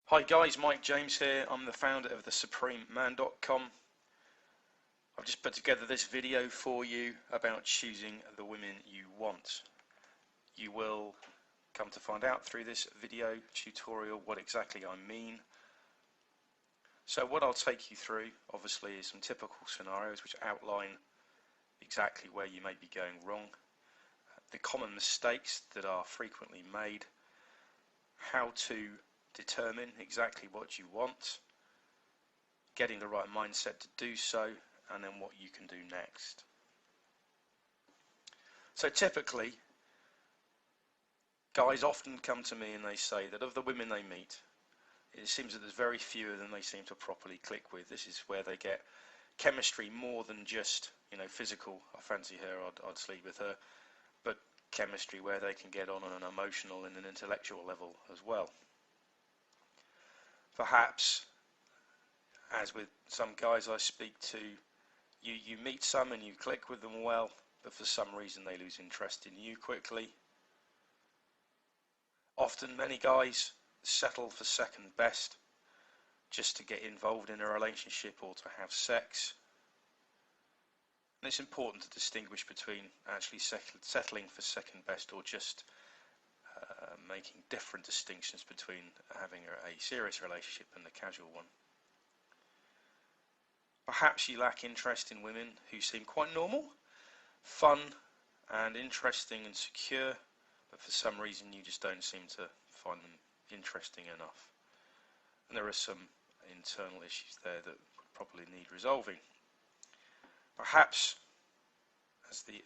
Hi guys, Mike James here. I'm the founder of thesuprememan.com. I've just put together this video for you about choosing the women you want. You will come to find out through this video tutorial what exactly I mean. So what I'll take you through obviously is some typical scenarios which outline exactly where you may be going wrong, the common mistakes that are frequently made, how to determine exactly what you want, getting the right mindset to do so, and then what you can do next. So typically, guys often come to me and they say that of the women they meet, it seems that there's very few of them they seem to properly click with. This is where they get chemistry more than just, physical, I fancy her, I'd sleep with her, but chemistry where they can get on an emotional and an intellectual level as well. Perhaps, as with some guys I speak to, you meet some and you click with them well, but for some reason they lose interest in you quickly. Often many guys settle for second best just to get involved in a relationship or to have sex. And it's important to distinguish between actually settling for second best or just making different distinctions between having a serious relationship and a casual one. Perhaps you lack interest in women who seem quite normal, fun and interesting and secure, but for some reason you just don't seem to find them interesting enough. And there are some internal issues there that would probably need resolving. Perhaps, as the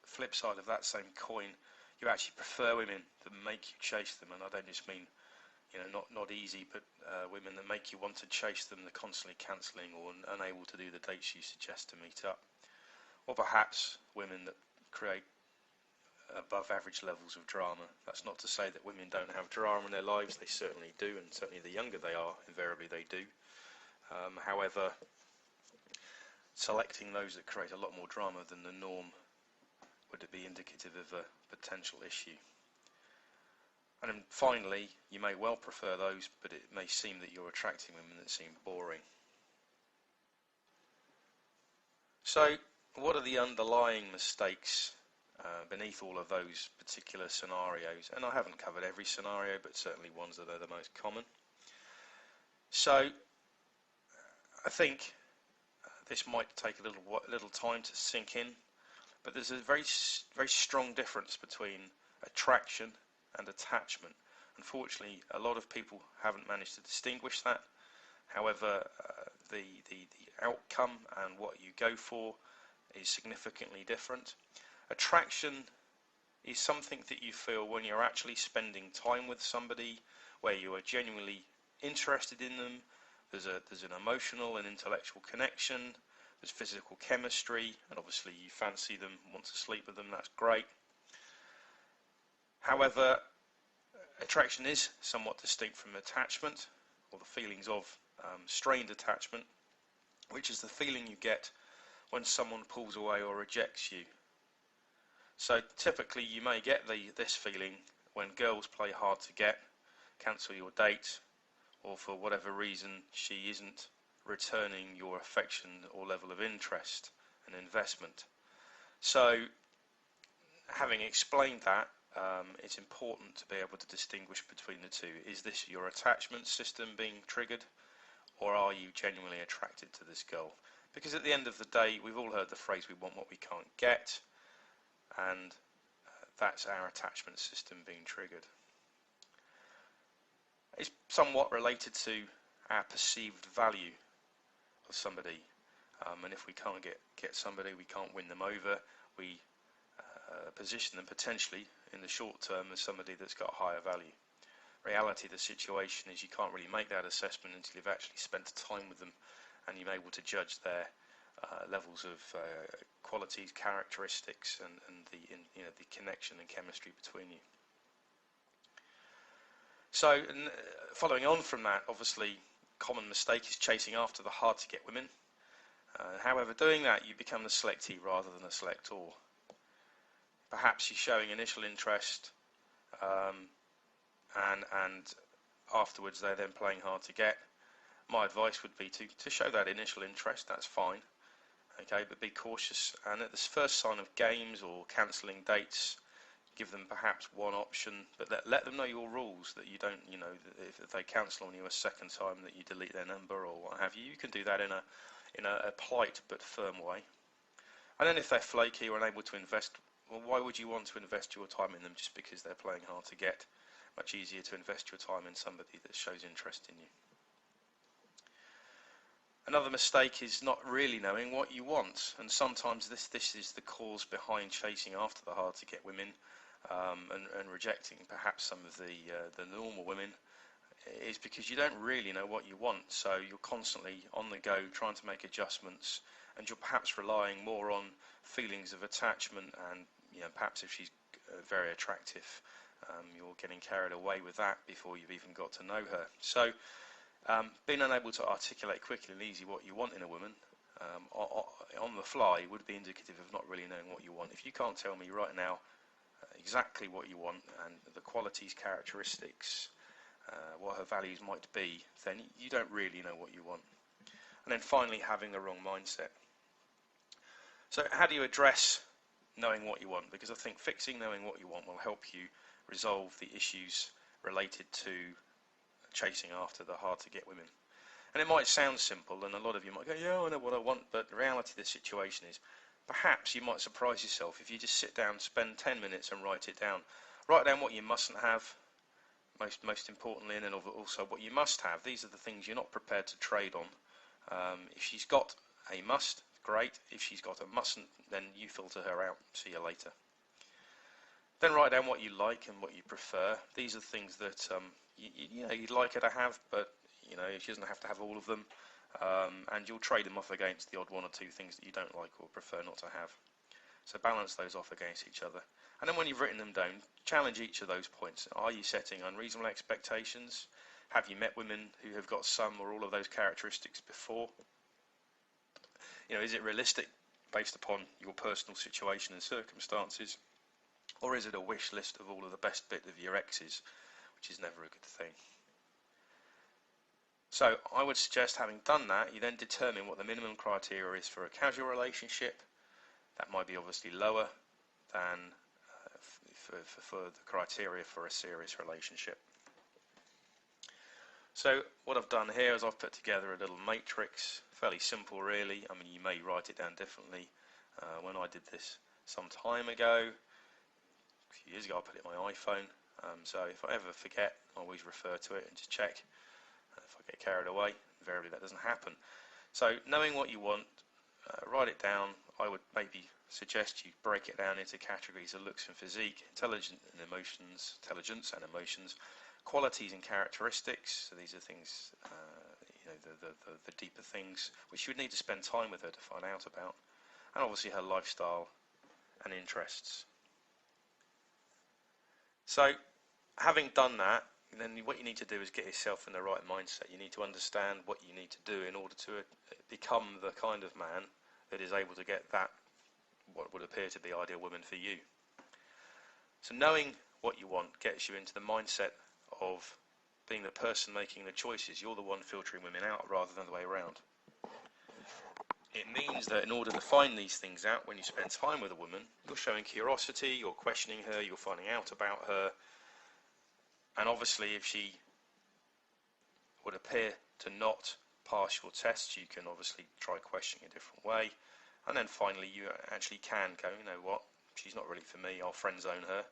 flip side of that same coin, you actually prefer women that make you chase them, and I don't just mean not easy, but women that make you want to chase them, they're constantly cancelling or unable to do the dates you suggest to meet up. Or perhaps women that create above average levels of drama. That's not to say that women don't have drama in their lives, they certainly do, and certainly the younger they are, invariably they do. However, selecting those that create a lot more drama than the norm would be indicative of a potential issue. And then finally, you may well prefer those, but it may seem that you're attracting women that seem boring. So, what are the underlying mistakes beneath all of those particular scenarios? And I haven't covered every scenario, but certainly ones that are the most common. So, I think this might take a little time to sink in, but there's a very strong difference between attraction and attachment. Unfortunately, a lot of people haven't managed to distinguish that. However, the outcome and what you go for is significantly different. Attraction is something that you feel when you're actually spending time with somebody, where you are genuinely interested in them. There's an emotional and intellectual connection. There's physical chemistry, and obviously you fancy them, want to sleep with them. That's great. However, attraction is somewhat distinct from attachment, or the feelings of strained attachment, which is the feeling you get when someone pulls away or rejects you. So typically you may get this feeling when girls play hard to get, cancel your date, or for whatever reason she isn't returning your affection or level of interest and investment. So, having explained that, it's important to be able to distinguish between the two. Is this your attachment system being triggered, or are you genuinely attracted to this girl? Because at the end of the day, we've all heard the phrase, we want what we can't get, and that's our attachment system being triggered. It's somewhat related to our perceived value of somebody, and if we can't get somebody, we can't win them over, we position them potentially in the short term as somebody that's got higher value. Reality of the situation is you can't really make that assessment until you've actually spent time with them and you're able to judge their levels of qualities, characteristics, and the connection and chemistry between you. So, following on from that, obviously, common mistake is chasing after the hard-to-get women. However, doing that, you become the selectee rather than a selector. Perhaps you're showing initial interest, and afterwards they're then playing hard to get, my advice would be to show that initial interest. That's fine, okay, but be cautious, and at this first sign of games or cancelling dates, give them perhaps one option, but let them know your rules, that you don't, if they cancel on you a second time, that you delete their number or what have you. You can do that in a polite but firm way. And then if they're flaky or unable to invest, well, why would you want to invest your time in them just because they're playing hard to get? Much easier to invest your time in somebody that shows interest in you. Another mistake is not really knowing what you want, and sometimes this is the cause behind chasing after the hard to get women, and rejecting perhaps some of the normal women, is because you don't really know what you want. So you're constantly on the go trying to make adjustments, and you're perhaps relying more on feelings of attachment, and perhaps if she's very attractive, you're getting carried away with that before you've even got to know her. So being unable to articulate quickly and easy what you want in a woman on the fly would be indicative of not really knowing what you want. If you can't tell me right now exactly what you want and the qualities, characteristics, what her values might be, then you don't really know what you want. And then finally, having the wrong mindset. So how do you address knowing what you want? Because I think fixing knowing what you want will help you resolve the issues related to chasing after the hard to get women. And it might sound simple, and a lot of you might go, yeah, I know what I want, but the reality of the situation is perhaps you might surprise yourself if you just sit down, spend 10 minutes and write it down. Write down what you mustn't have, most importantly, and then also what you must have. These are the things you're not prepared to trade on. If she's got a must, great. If she's got a mustn't, then you filter her out. See you later. Then write down what you like and what you prefer. These are things that you'd like her to have, but she doesn't have to have all of them. And you'll trade them off against the odd one or two things that you don't like or prefer not to have. So balance those off against each other. And then when you've written them down, challenge each of those points. Are you setting unreasonable expectations? Have you met women who have got some or all of those characteristics before? Is it realistic based upon your personal situation and circumstances? Or is it a wish list of all of the best bit of your exes, which is never a good thing? So I would suggest, having done that, you then determine what the minimum criteria is for a casual relationship. That might be obviously lower than for the criteria for a serious relationship. So what I've done here is I've put together a little matrix, fairly simple really. I mean, you may write it down differently. When I did this some time ago, a few years ago, I put it on my iPhone. So if I ever forget, I always refer to it and just check. If I get carried away, invariably that doesn't happen. So knowing what you want, write it down. I would maybe suggest you break it down into categories of looks and physique, intelligence and emotions, qualities and characteristics. So these are things, the deeper things which you would need to spend time with her to find out about, and obviously her lifestyle and interests. So having done that, then what you need to do is get yourself in the right mindset. You need to understand what you need to do in order to become the kind of man that is able to get that, what would appear to be ideal woman for you. So knowing what you want gets you into the mindset of being the person making the choices. You're the one filtering women out rather than the way around. It means that in order to find these things out, when you spend time with a woman, you're showing curiosity, you're questioning her, you're finding out about her. And obviously if she would appear to not pass your tests, you can obviously try questioning a different way. And then finally you actually can go, you know what, she's not really for me, I'll friend zone her.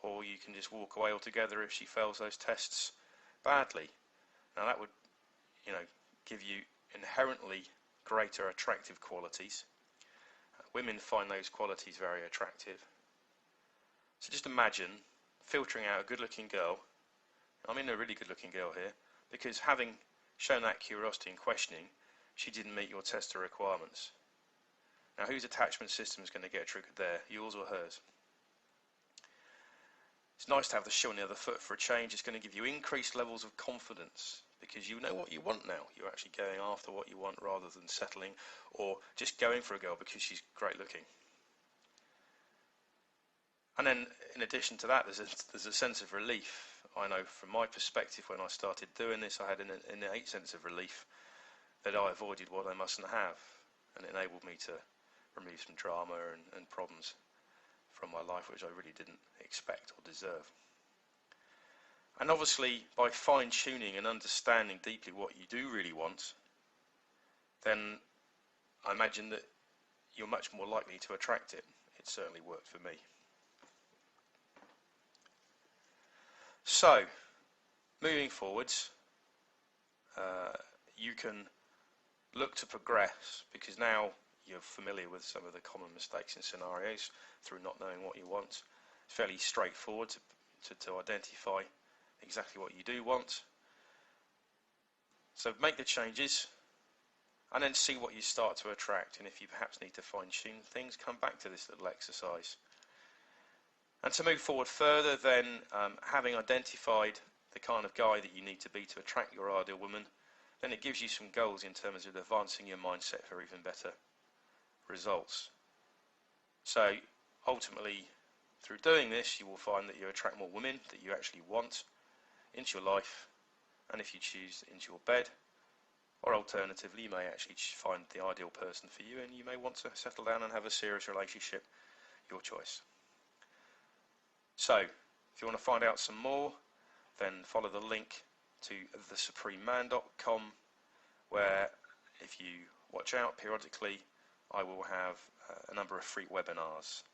Or you can just walk away altogether if she fails those tests badly. Now that would, give you inherently greater attractive qualities. Women find those qualities very attractive. So just imagine filtering out a good-looking girl. I mean a really good-looking girl here, because having shown that curiosity and questioning, she didn't meet your test or requirements. Now whose attachment system is going to get triggered there, yours or hers? It's nice to have the shoe on the other foot for a change. It's going to give you increased levels of confidence because you know what you want now. You're actually going after what you want rather than settling or just going for a girl because she's great looking. And then in addition to that, there's a sense of relief I know from my perspective, when I started doing this, I had an innate sense of relief that I avoided what I mustn't have, and it enabled me to remove some drama and problems from my life which I really didn't expect or deserve. And obviously, by fine-tuning and understanding deeply what you do really want, then I imagine that you're much more likely to attract it. It certainly worked for me. So, moving forwards, you can look to progress, because now you're familiar with some of the common mistakes and scenarios through not knowing what you want. It's fairly straightforward to identify exactly what you do want. So make the changes and then see what you start to attract, and if you perhaps need to fine-tune things, come back to this little exercise. And to move forward further, then, having identified the kind of guy that you need to be to attract your ideal woman, then it gives you some goals in terms of advancing your mindset for even better results. So ultimately, through doing this, you will find that you attract more women that you actually want into your life, and if you choose, into your bed. Or alternatively, you may actually find the ideal person for you, and you may want to settle down and have a serious relationship. Your choice. So, if you want to find out some more, then follow the link to thesuprememan.com, where, if you watch out periodically, I will have a number of free webinars